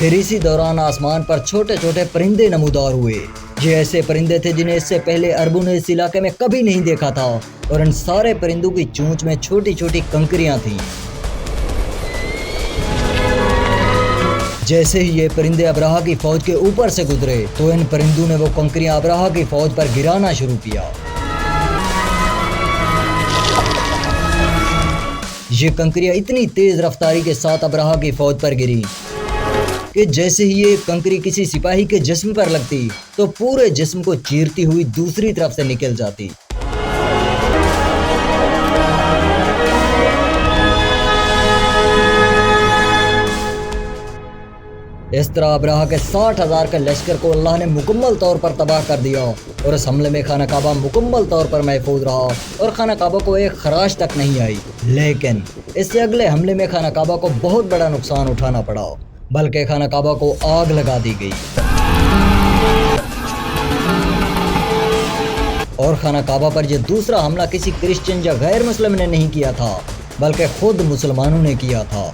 پھر اسی دوران آسمان پر چھوٹے چھوٹے پرندے نمودار ہوئے۔ یہ ایسے پرندے تھے جنہیں اس سے پہلے عربوں نے اس علاقے میں کبھی نہیں دیکھا تھا، اور ان سارے پرندوں کی چونچ میں چھوٹی چھوٹی کنکریاں تھیں۔ جیسے ہی یہ پرندے ابراہہ کی فوج کے اوپر سے گزرے تو ان پرندوں نے وہ کنکریاں ابراہہ کی فوج پر گرانا شروع کیا۔ یہ کنکریاں اتنی تیز رفتاری کے ساتھ ابراہہ کی فوج پر گری کہ جیسے ہی یہ کنکری کسی سپاہی کے جسم پر لگتی تو پورے جسم کو چیرتی ہوئی دوسری طرف سے نکل جاتی۔ اس طرح ابراہہ کے 60,000 کے لشکر کو اللہ نے مکمل طور پر تباہ کر دیا، اور اس حملے میں خانہ کعبہ مکمل طور پر محفوظ رہا اور خانہ کعبہ کو ایک خراش تک نہیں آئی۔ لیکن اس سے اگلے حملے میں خانہ کعبہ کو بہت بڑا نقصان اٹھانا پڑا، بلکہ خانہ کعبہ کو آگ لگا دی گئی، اور خانہ کعبہ پر یہ دوسرا حملہ کسی کرسچن یا غیر مسلم نے نہیں کیا تھا، بلکہ خود مسلمانوں نے کیا تھا۔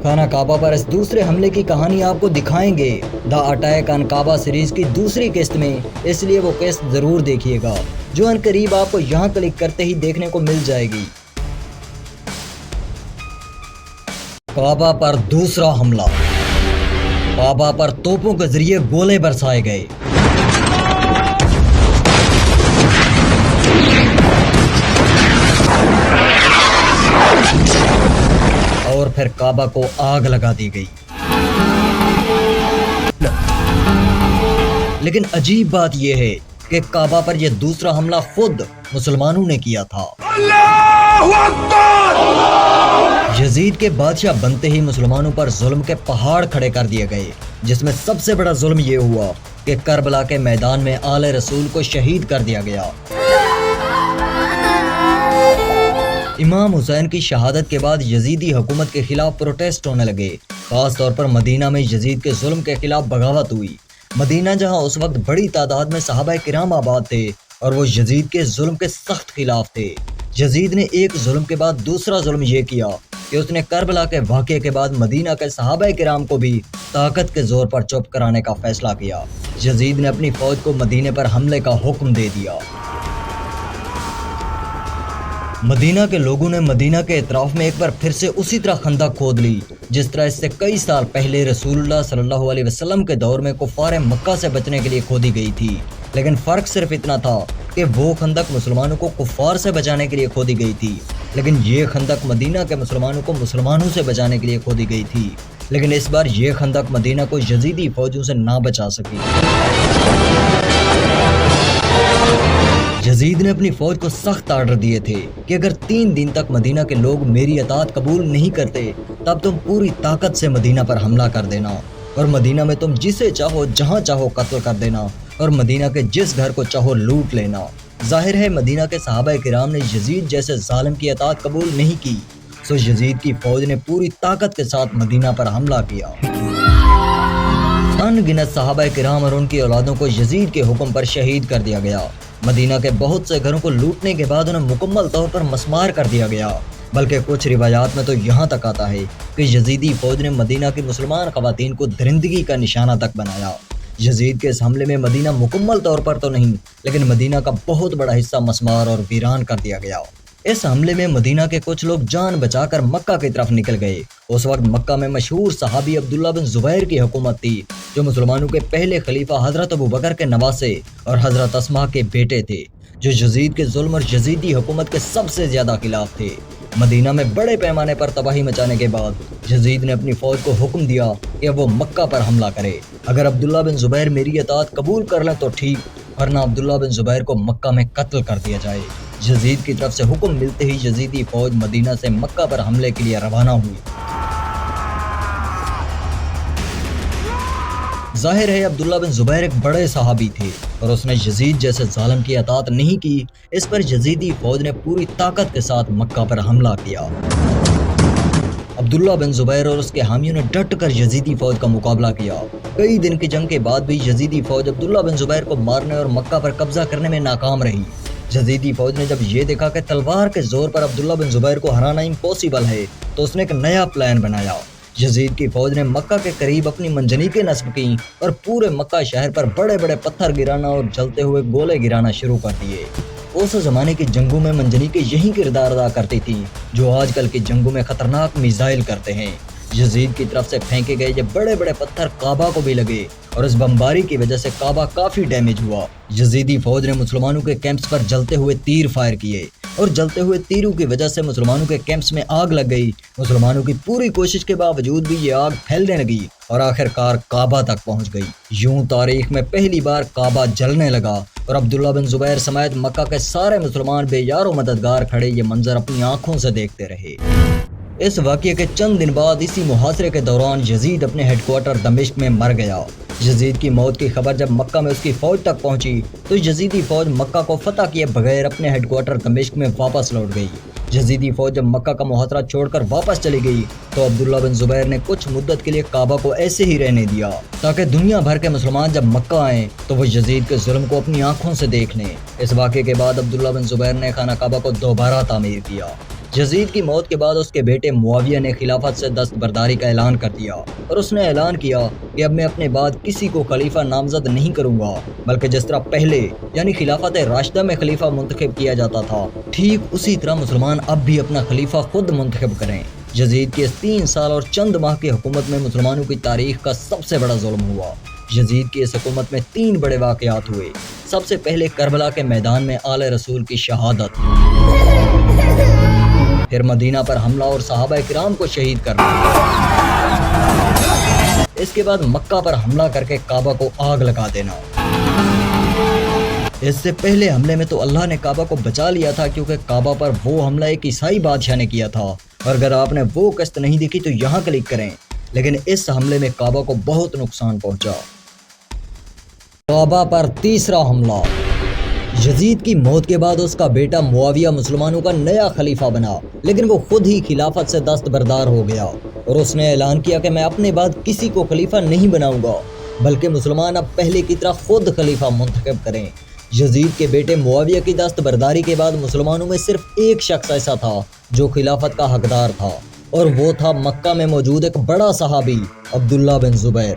خانہ کعبہ پر اس دوسرے حملے کی کہانی آپ کو دکھائیں گے دا اٹیک آن کعبہ سیریز کی دوسری قسط میں، اس لیے وہ قسط ضرور دیکھیے گا جو ان قریب آپ کو یہاں کلک کرتے ہی دیکھنے کو مل جائے گی۔ کعبہ پر دوسرا حملہ۔ کعبہ پر توپوں کے ذریعے گولے برسائے گئے۔ اور پھر کعبہ کو آگ لگا دی گئی۔ لیکن عجیب بات یہ ہے کہ کعبہ پر یہ دوسرا حملہ خود مسلمانوں نے کیا تھا۔ اللہ اکبر! یزید کے بادشاہ بنتے ہی مسلمانوں پر ظلم کے پہاڑ کھڑے کر دیے گئے، جس میں سب سے بڑا ظلم یہ ہوا کہ کربلا کے میدان میں آل رسول کو شہید کر دیا گیا۔ امام حسین کی شہادت کے بعد یزیدی حکومت کے خلاف پروٹیسٹ ہونے لگے، خاص طور پر مدینہ میں یزید کے ظلم کے خلاف بغاوت ہوئی۔ مدینہ جہاں اس وقت بڑی تعداد میں صحابہ کرام آباد تھے اور وہ یزید کے ظلم کے سخت خلاف تھے۔ یزید نے ایک ظلم کے بعد دوسرا ظلم یہ کیا کہ اس نے کربلا کے واقعے کے بعد مدینہ کے صحابہ کرام کو بھی طاقت کے زور پر چپ کرانے کا فیصلہ کیا۔ یزید نے اپنی فوج کو مدینے پر حملے کا حکم دے دیا۔ مدینہ کے لوگوں نے مدینہ کے اطراف میں ایک بار پھر سے اسی طرح خندق کھود لی جس طرح اس سے کئی سال پہلے رسول اللہ صلی اللہ علیہ وسلم کے دور میں کفار مکہ سے بچنے کے لیے کھودی گئی تھی۔ لیکن فرق صرف اتنا تھا کہ وہ خندق مسلمانوں کو کفار سے بچانے کے لیے کھودی گئی تھی، لیکن یہ خندق مدینہ کے مسلمانوں کو مسلمانوں سے بچانے کے لیے کھودی گئی تھی۔ لیکن اس بار یہ خندق مدینہ کو یزیدی فوجوں سے نہ بچا سکی۔ یزید نے اپنی فوج کو سخت آرڈر دیے تھے کہ اگر 3 دن تک مدینہ کے لوگ میری اطاعت قبول نہیں کرتے تب تم پوری طاقت سے مدینہ پر حملہ کر دینا، اور مدینہ میں تم جسے چاہو جہاں چاہو قتل کر دینا، اور مدینہ کے جس گھر کو چاہو لوٹ لینا۔ ظاہر ہے مدینہ کے صحابہ کرام نے یزید جیسے ظالم کی اطاعت قبول نہیں کی، سو یزید کی فوج نے پوری طاقت کے ساتھ مدینہ پر حملہ کیا۔ ان گنت صحابہ کرام اور ان کی اولادوں کو یزید کے حکم پر شہید کر دیا گیا۔ مدینہ کے بہت سے گھروں کو لوٹنے کے بعد انہیں مکمل طور پر مسمار کر دیا گیا، بلکہ کچھ روایات میں تو یہاں تک آتا ہے کہ یزیدی فوج نے مدینہ کی مسلمان خواتین کو درندگی کا نشانہ تک بنایا۔ یزید کے اس حملے میں مدینہ مکمل طور پر تو نہیں، لیکن مدینہ کا بہت بڑا حصہ مسمار اور ویران کر دیا گیا۔ اس حملے میں مدینہ کے کچھ لوگ جان بچا کر مکہ کی طرف نکل گئے۔ اس وقت مکہ میں مشہور صحابی عبداللہ بن زبیر کی حکومت تھی، جو مسلمانوں کے پہلے خلیفہ حضرت ابوبکر کے نواسے اور حضرت اسماء کے بیٹے تھے، جو یزید کے ظلم اور یزیدی حکومت کے سب سے زیادہ خلاف تھے۔ مدینہ میں بڑے پیمانے پر تباہی مچانے کے بعد یزید نے اپنی فوج کو حکم دیا کہ وہ مکہ پر حملہ کرے۔ اگر عبداللہ بن زبیر میری اطاعت قبول کر لیں تو ٹھیک، ورنہ عبداللہ بن زبیر کو مکہ میں قتل کر دیا جائے۔ یزید کی طرف سے حکم ملتے ہی یزیدی فوج مدینہ سے مکہ پر حملے کے لیے روانہ ہوئی۔ ظاہر ہے عبداللہ بن زبیر ایک بڑے صحابی تھے اور اس نے یزید جیسے ظالم کی اطاعت نہیں کی۔ اس پر یزیدی فوج نے پوری طاقت کے ساتھ مکہ پر حملہ کیا۔ عبداللہ بن زبیر اور اس کے حامیوں نے ڈٹ کر یزیدی فوج کا مقابلہ کیا۔ کئی دن کی جنگ کے بعد بھی یزیدی فوج عبداللہ بن زبیر کو مارنے اور مکہ پر قبضہ کرنے میں ناکام رہی۔ یزیدی فوج نے جب یہ دیکھا کہ تلوار کے زور پر عبداللہ بن زبیر کو ہرانا امپاسبل ہے تو اس نے ایک نیا پلان بنایا۔ یزید کی فوج نے مکہ کے قریب اپنی منجنیقیں نصب کیں اور پورے مکہ شہر پر بڑے بڑے پتھر گرانا اور جلتے ہوئے گولے گرانا شروع کر دیے۔ اس زمانے کی جنگوں میں منجنیقیں یہی کردار ادا کرتی تھیں جو آج کل کی جنگوں میں خطرناک میزائل کرتے ہیں۔ یزید کی طرف سے پھینکے گئے یہ بڑے بڑے پتھر کعبہ کو بھی لگے اور اس بمباری کی وجہ سے کعبہ کافی ڈیمیج ہوا۔ یزیدی فوج نے مسلمانوں کے کیمپس پر جلتے ہوئے تیر فائر کیے اور جلتے ہوئے تیروں کی وجہ سے مسلمانوں کے کیمپس میں آگ لگ گئی۔ مسلمانوں کی پوری کوشش کے باوجود بھی یہ آگ پھیلنے لگی اور آخر کار کعبہ تک پہنچ گئی۔ یوں تاریخ میں پہلی بار کعبہ جلنے لگا اور عبداللہ بن زبیر سمیت مکہ کے سارے مسلمان بے یار و مددگار کھڑے یہ منظر اپنی آنکھوں سے دیکھتے رہے۔ اس واقعے کے چند دن بعد اسی محاصرے کے دوران یزید اپنے ہیڈ کوارٹر دمشق میں مر گیا۔ یزید کی موت کی خبر جب مکہ میں اس کی فوج تک پہنچی تو یزیدی فوج مکہ کو فتح کیے بغیر اپنے ہیڈ کوارٹر دمشق میں واپس لوٹ گئی۔ یزیدی فوج جب مکہ کا محاصرہ چھوڑ کر واپس چلی گئی تو عبداللہ بن زبیر نے کچھ مدت کے لیے کعبہ کو ایسے ہی رہنے دیا تاکہ دنیا بھر کے مسلمان جب مکہ آئیں تو وہ یزید کے ظلم کو اپنی آنکھوں سے دیکھ لیں۔ اس واقعے کے بعد عبداللہ بن زبیر نے خانہ کعبہ کو دوبارہ تعمیر کیا۔ یزید کی موت کے بعد اس کے بیٹے معاویہ نے خلافت سے دستبرداری کا اعلان کر دیا اور اس نے اعلان کیا کہ اب میں اپنے بعد کسی کو خلیفہ نامزد نہیں کروں گا، بلکہ جس طرح پہلے یعنی خلافت راشدہ میں خلیفہ منتخب کیا جاتا تھا ٹھیک اسی طرح مسلمان اب بھی اپنا خلیفہ خود منتخب کریں۔ یزید کی اس 3 سال اور چند ماہ کی حکومت میں مسلمانوں کی تاریخ کا سب سے بڑا ظلم ہوا۔ یزید کی اس حکومت میں 3 بڑے واقعات ہوئے۔ سب سے پہلے کربلا کے میدان میں آل رسول کی شہادت، پھر مدینہ پر حملہ اور صحابہ کرام کو شہید کرنا، اس کے بعد مکہ پر حملہ کر کے کعبہ کو آگ لگا دینا۔ اس سے پہلے حملے میں تو اللہ نے کعبہ کو بچا لیا تھا کیونکہ کعبہ پر وہ حملہ ایک عیسائی بادشاہ نے کیا تھا، اور اگر آپ نے وہ قسط نہیں دیکھی تو یہاں کلک کریں۔ لیکن اس حملے میں کعبہ کو بہت نقصان پہنچا۔ کعبہ پر تیسرا حملہ۔ یزید کی موت کے بعد اس کا بیٹا معاویہ مسلمانوں کا نیا خلیفہ بنا، لیکن وہ خود ہی خلافت سے دستبردار ہو گیا اور اس نے اعلان کیا کہ میں اپنے بعد کسی کو خلیفہ نہیں بناؤں گا، بلکہ مسلمان اب پہلے کی طرح خود خلیفہ منتخب کریں۔ یزید کے بیٹے معاویہ کی دستبرداری کے بعد مسلمانوں میں صرف ایک شخص ایسا تھا جو خلافت کا حقدار تھا، اور وہ تھا مکہ میں موجود ایک بڑا صحابی عبداللہ بن زبیر۔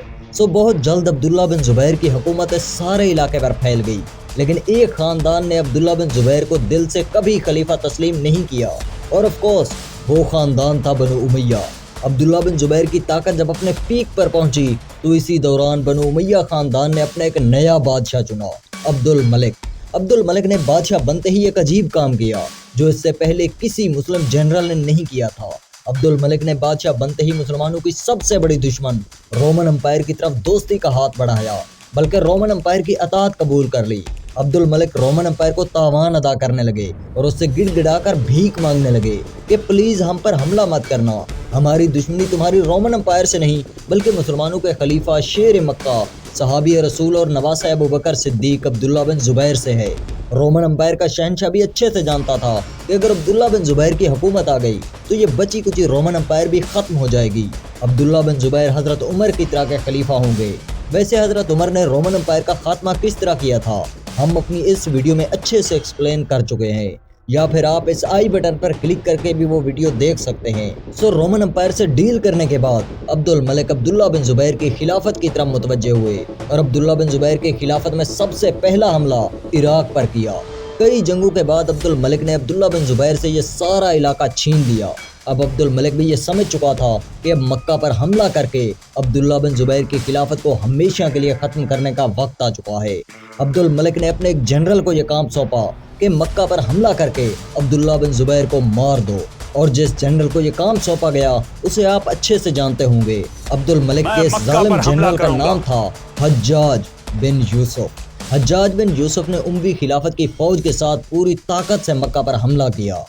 بہت جلد عبداللہ بن زبیر کی حکومت اس سارے علاقے پر پھیل گئی، لیکن ایک خاندان نے عبداللہ بن زبیر کو دل سے کبھی خلیفہ تسلیم نہیں کیا، اور آف کورس وہ خاندان تھا بنو امیہ۔ عبداللہ بن زبیر کی طاقت جب اپنے پیک پر پہنچی تو اسی دوران بنو امیہ خاندان نے اپنا ایک نیا بادشاہ چنا، عبد الملک۔ عبد الملک نے بادشاہ بنتے ہی ایک عجیب کام کیا جو اس سے پہلے کسی مسلم جنرل نے نہیں کیا تھا۔ عبد الملک نے بادشاہ بنتے ہی مسلمانوں کی سب سے بڑی دشمن رومن امپائر کی طرف دوستی کا ہاتھ بڑھایا، بلکہ رومن امپائر کی اطاعت قبول کر لی۔ عبد الملک رومن امپائر کو تاوان ادا کرنے لگے اور اس سے گڑ گڑا کر بھیک مانگنے لگے کہ پلیز ہم پر حملہ مت کرنا، ہماری دشمنی تمہاری رومن امپائر سے نہیں بلکہ مسلمانوں کے خلیفہ شیر مکہ صحابی رسول اور نواسہ ابوبکر صدیق عبداللہ بن زبیر سے ہے۔ رومن امپائر کا شہنشاہ بھی اچھے سے جانتا تھا کہ اگر عبداللہ بن زبیر کی حکومت آ گئی تو یہ بچی کچی رومن امپائر بھی ختم ہو جائے گی۔ عبداللہ بن زبیر حضرت عمر کی طرح کے خلیفہ ہوں گے۔ ویسے حضرت عمر نے رومن امپائر کا خاتمہ کس طرح کیا تھا ہم اپنی اس ویڈیو میں اچھے سے ایکسپلین کر چکے ہیں، یا پھر آپ اس آئی بٹن پر کلک کر کے بھی وہ ویڈیو دیکھ سکتے ہیں۔ رومن امپائر سے ڈیل کرنے کے بعد عبد الملک عبداللہ بن زبیر کی خلافت کی طرف متوجہ ہوئے اور عبداللہ بن زبیر کی خلافت میں سب سے پہلا حملہ عراق پر کیا۔ کئی جنگوں کے بعد عبد الملک نے عبداللہ بن زبیر سے یہ سارا علاقہ چھین لیا۔ اب عبد الملک بھی یہ سمجھ چکا تھا کہ اب مکہ پر حملہ کر کے عبداللہ بن زبیر کی خلافت کو ہمیشہ کے لیے ختم کرنے کا وقت آ چکا ہے۔ عبد الملک نے اپنے ایک جنرل کو یہ کام سونپا کہ مکہ پر حملہ کر کے عبداللہ بن زبیر کو مار دو، اور جس جنرل کو یہ کام سونپا گیا اسے آپ اچھے سے جانتے ہوں گے۔ عبد الملک کے اس ظالم جنرل کا نام تھا حجاج بن یوسف۔ حجاج بن یوسف نے اموی خلافت کی فوج کے ساتھ پوری طاقت سے مکہ پر حملہ کیا۔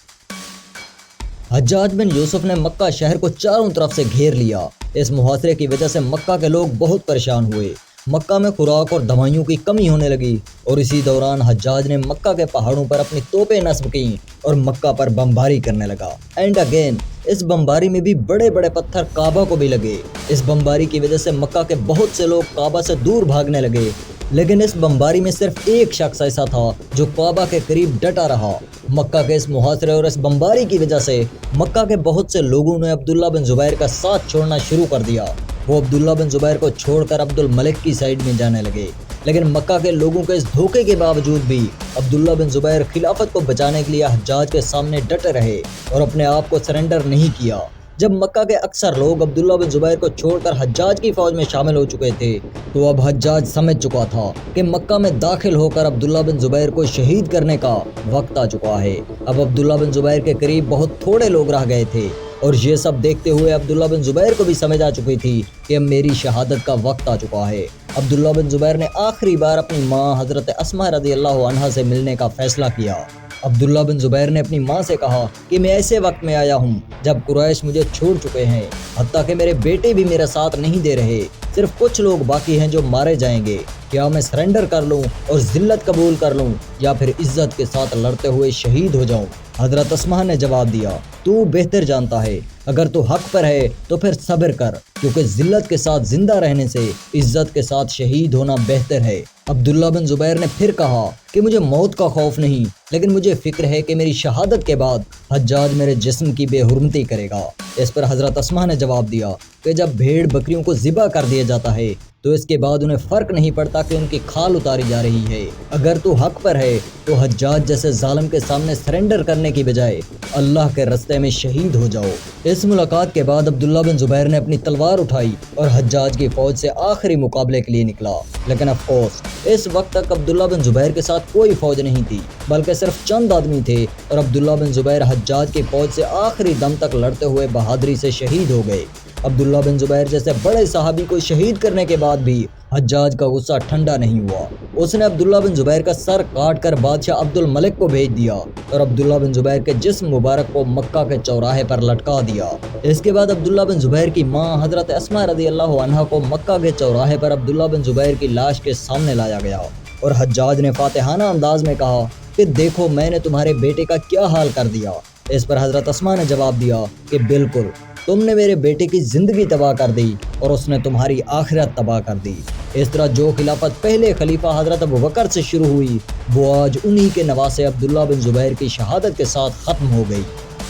حجاج بن یوسف نے مکہ شہر کو چاروں طرف سے گھیر لیا۔ اس محاصرے کی وجہ سے مکہ کے لوگ بہت پریشان ہوئے۔ مکہ میں خوراک اور دوائیوں کی کمی ہونے لگی، اور اسی دوران حجاج نے مکہ کے پہاڑوں پر اپنی توپیں نصب کیں اور مکہ پر بمباری کرنے لگا۔ اینڈ اگین اس بمباری میں بھی بڑے بڑے پتھر کعبہ کو بھی لگے۔ اس بمباری کی وجہ سے مکہ کے بہت سے لوگ کعبہ سے دور بھاگنے لگے لیکن اس بمباری میں صرف ایک شخص ایسا تھا جو کعبہ کے قریب ڈٹا رہا۔ مکہ کے اس محاصرے اور اس بمباری کی وجہ سے مکہ کے بہت سے لوگوں نے عبداللہ بن زبیر کا ساتھ چھوڑنا شروع کر دیا۔ وہ عبداللہ بن زبیر کو چھوڑ کر عبد الملک کی سائیڈ میں جانے لگے، لیکن مکہ کے لوگوں کے اس دھوکے کے باوجود بھی عبداللہ بن زبیر خلافت کو بچانے کے لیے حجاج کے سامنے ڈٹے رہے اور اپنے آپ کو سرنڈر نہیں کیا۔ جب مکہ کے اکثر لوگ عبداللہ بن زبیر کو چھوڑ کر حجاج کی فوج میں شامل ہو چکے تھے تو اب حجاج سمجھ چکا تھا کہ مکہ میں داخل ہو کر عبداللہ بن زبیر کو شہید کرنے کا وقت آ چکا ہے۔ اب عبداللہ بن زبیر کے قریب بہت تھوڑے لوگ رہ گئے تھے اور یہ سب دیکھتے ہوئے عبداللہ بن زبیر کو بھی سمجھ آ چکی تھی کہ اب میری شہادت کا وقت آ چکا ہے۔ عبداللہ بن زبیر نے آخری بار اپنی ماں حضرت اسماء رضی اللہ عنہا سے ملنے کا فیصلہ کیا۔ عبداللہ بن زبیر نے اپنی ماں سے کہا کہ میں ایسے وقت میں آیا ہوں جب قریش مجھے چھوڑ چکے ہیں، حتیٰ کہ میرے بیٹے بھی میرا ساتھ نہیں دے رہے، صرف کچھ لوگ باقی ہیں جو مارے جائیں گے۔ کیا میں سرنڈر کر لوں اور ذلت قبول کر لوں یا پھر عزت کے ساتھ لڑتے ہوئے شہید ہو جاؤں؟ حضرت اسماء نے جواب دیا، تو بہتر جانتا ہے، اگر تو حق پر ہے تو پھر صبر کر، کیونکہ ذلت کے ساتھ زندہ رہنے سے عزت کے ساتھ شہید ہونا بہتر ہے۔ عبداللہ بن زبیر نے پھر کہا کہ مجھے موت کا خوف نہیں، لیکن مجھے فکر ہے کہ میری شہادت کے بعد حجاج میرے جسم کی بے حرمتی کرے گا۔ اس پر حضرت اسماء نے جواب دیا کہ جب بھیڑ بکریوں کو ذبح کر دیا جاتا ہے تو اس کے بعد انہیں فرق نہیں پڑتا کہ ان کی کھال اتاری جا رہی ہے۔ اگر تو حق پر ہے تو حجاج جیسے ظالم کے سامنے سرنڈر کرنے کی بجائے اللہ کے رستے میں شہید ہو جاؤ۔ اس ملاقات کے بعد عبداللہ بن زبیر نے اپنی تلوار اٹھائی اور حجاج کی فوج سے آخری مقابلے کے لیے نکلا، لیکن افسوس اس وقت تک عبداللہ بن زبیر کے ساتھ کوئی فوج نہیں تھی، بلکہ صرف چند آدمی تھے، اور عبداللہ بن زبیر حجاج کی فوج سے آخری دم تک لڑتے ہوئے بہادری سے شہید ہو گئے۔ عبداللہ بن زبیر جیسے بڑے صحابی کو شہید کرنے کے بعد بھی حجاج کا غصہ ٹھنڈا نہیں ہوا۔ اس نے عبداللہ بن زبیر کا سر کاٹ کر بادشاہ عبد الملک کو بھیج دیا اور عبداللہ بن زبیر کے جسم مبارک کو مکہ کے چوراہے پر لٹکا دیا۔ اس کے بعد عبداللہ بن زبیر کی ماں حضرت اسماء رضی اللہ عنہا کو مکہ کے چوراہے پر عبداللہ بن زبیر کی لاش کے سامنے لایا گیا اور حجاج نے فاتحانہ انداز میں کہا کہ دیکھو میں نے تمہارے بیٹے کا کیا حال کر دیا۔ اس پر حضرت اسماء نے جواب دیا کہ بالکل، تم نے میرے بیٹے کی زندگی تباہ کر دی اور اس نے تمہاری آخرت تباہ کر دی۔ اس طرح جو خلافت پہلے خلیفہ حضرت ابوبکر سے شروع ہوئی وہ آج انہی کے نواسے عبداللہ بن زبیر کی شہادت کے ساتھ ختم ہو گئی۔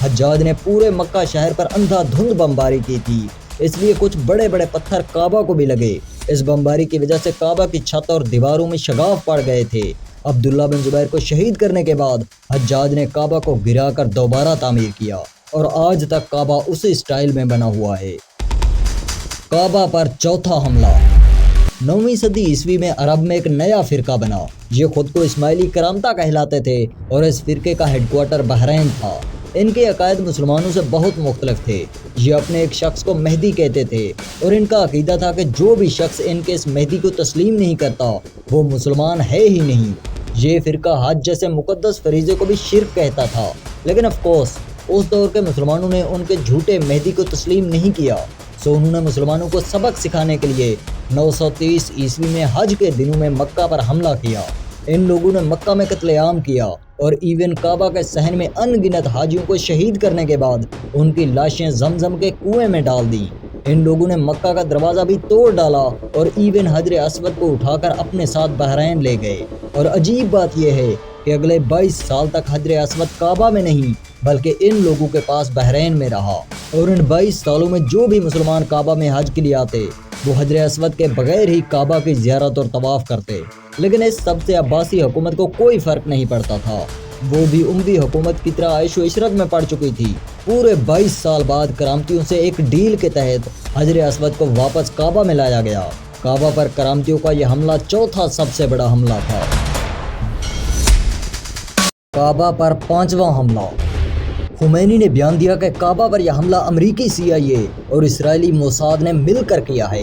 حجاج نے پورے مکہ شہر پر اندھا دھند بمباری کی تھی، اس لیے کچھ بڑے بڑے پتھر کعبہ کو بھی لگے۔ اس بمباری کی وجہ سے کعبہ کی چھت اور دیواروں میں شگاف پڑ گئے تھے۔ عبداللہ بن زبیر کو شہید کرنے کے بعد حجاج نے کعبہ کو گرا کر دوبارہ تعمیر کیا اور آج تک کعبہ اسی سٹائل میں بنا ہوا ہے۔ کعبہ پر چوتھا حملہ۔ 9ویں صدی عیسوی میں عرب میں ایک نیا فرقہ بنا۔ یہ خود کو اسماعیلی کرامتہ کہلاتے تھے اور اس فرقے کا ہیڈ کوارٹر بحرین تھا۔ ان کے عقائد مسلمانوں سے بہت مختلف تھے۔ یہ اپنے ایک شخص کو مہدی کہتے تھے اور ان کا عقیدہ تھا کہ جو بھی شخص ان کے اس مہدی کو تسلیم نہیں کرتا وہ مسلمان ہے ہی نہیں۔ یہ فرقہ حج جیسے مقدس فریضے کو بھی شرک کہتا تھا، لیکن آف کورس اس دور کے مسلمانوں نے ان کے جھوٹے مہدی کو تسلیم نہیں کیا، سو انہوں نے مسلمانوں کو سبق سکھانے کے لیے 930 عیسوی میں حج کے دنوں میں مکہ پر حملہ کیا۔ ان لوگوں نے مکہ میں قتل عام کیا اور ایون کعبہ کے صحن میں ان گنت حاجیوں کو شہید کرنے کے بعد ان کی لاشیں زمزم کے کنویں میں ڈال دیں۔ ان لوگوں نے مکہ کا دروازہ بھی توڑ ڈالا اور ایون حجر اسود کو اٹھا کر اپنے ساتھ بحرین لے گئے۔ اور عجیب بات یہ ہے کہ اگلے 22 سال تک حجر اسود کعبہ میں نہیں بلکہ ان لوگوں کے پاس بحرین میں رہا، اور ان 22 سالوں میں جو بھی مسلمان کعبہ میں حج کے لیے آتے وہ حجر اسود کے بغیر ہی کعبہ کی زیارت اور طواف کرتے۔ لیکن اس سب سے عباسی حکومت کو کوئی فرق نہیں پڑتا تھا، وہ بھی اموی حکومت کی طرح عیش و عشرت میں پڑ چکی تھی۔ پورے 22 سال بعد کرامتیوں سے ایک ڈیل کے تحت حجر اسود کو واپس کعبہ میں لایا گیا۔ کعبہ پر کرامتیوں کا یہ حملہ چوتھا سب سے بڑا حملہ تھا۔ کعبہ پر 5واں حملہ۔ خمینی نے بیان دیا کہ کعبہ پر یہ حملہ امریکی CIA اور اسرائیلی موساد نے مل کر کیا ہے۔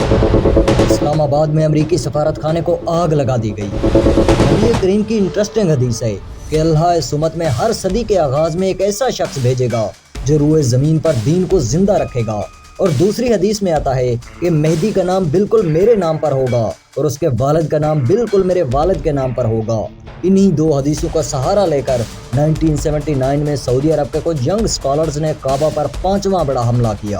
اسلام آباد میں امریکی سفارت خانے کو آگ لگا دی گئی۔ نبی کریم کی انٹرسٹنگ حدیث ہے کہ اللہ اس امت میں ہر صدی کے آغاز میں ایک ایسا شخص بھیجے گا جو روئے زمین پر دین کو زندہ رکھے گا، اور دوسری حدیث میں آتا ہے کہ مہدی کا نام بالکل میرے نام پر ہوگا اور اس کے والد کا نام بالکل میرے والد کے نام پر ہوگا۔ انہی دو حدیثوں کا سہارا لے کر 1979 میں سعودی عرب کے کچھ ینگ اسکالرز نے کعبہ پر 5واں بڑا حملہ کیا۔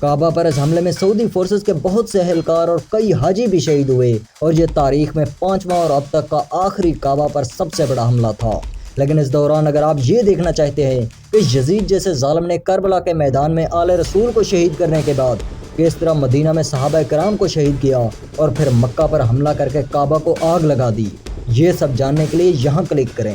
کعبہ پر اس حملے میں سعودی فورسز کے بہت سے اہلکار اور کئی حاجی بھی شہید ہوئے اور یہ تاریخ میں 5واں اور اب تک کا آخری کعبہ پر سب سے بڑا حملہ تھا۔ لیکن اس دوران اگر آپ یہ دیکھنا چاہتے ہیں کہ یزید جیسے ظالم نے کربلا کے میدان میں آل رسول کو شہید کرنے کے بعد کس طرح مدینہ میں صحابہ کرام کو شہید کیا اور پھر مکہ پر حملہ کر کے کعبہ کو آگ لگا دی، یہ سب جاننے کے لیے یہاں کلک کریں۔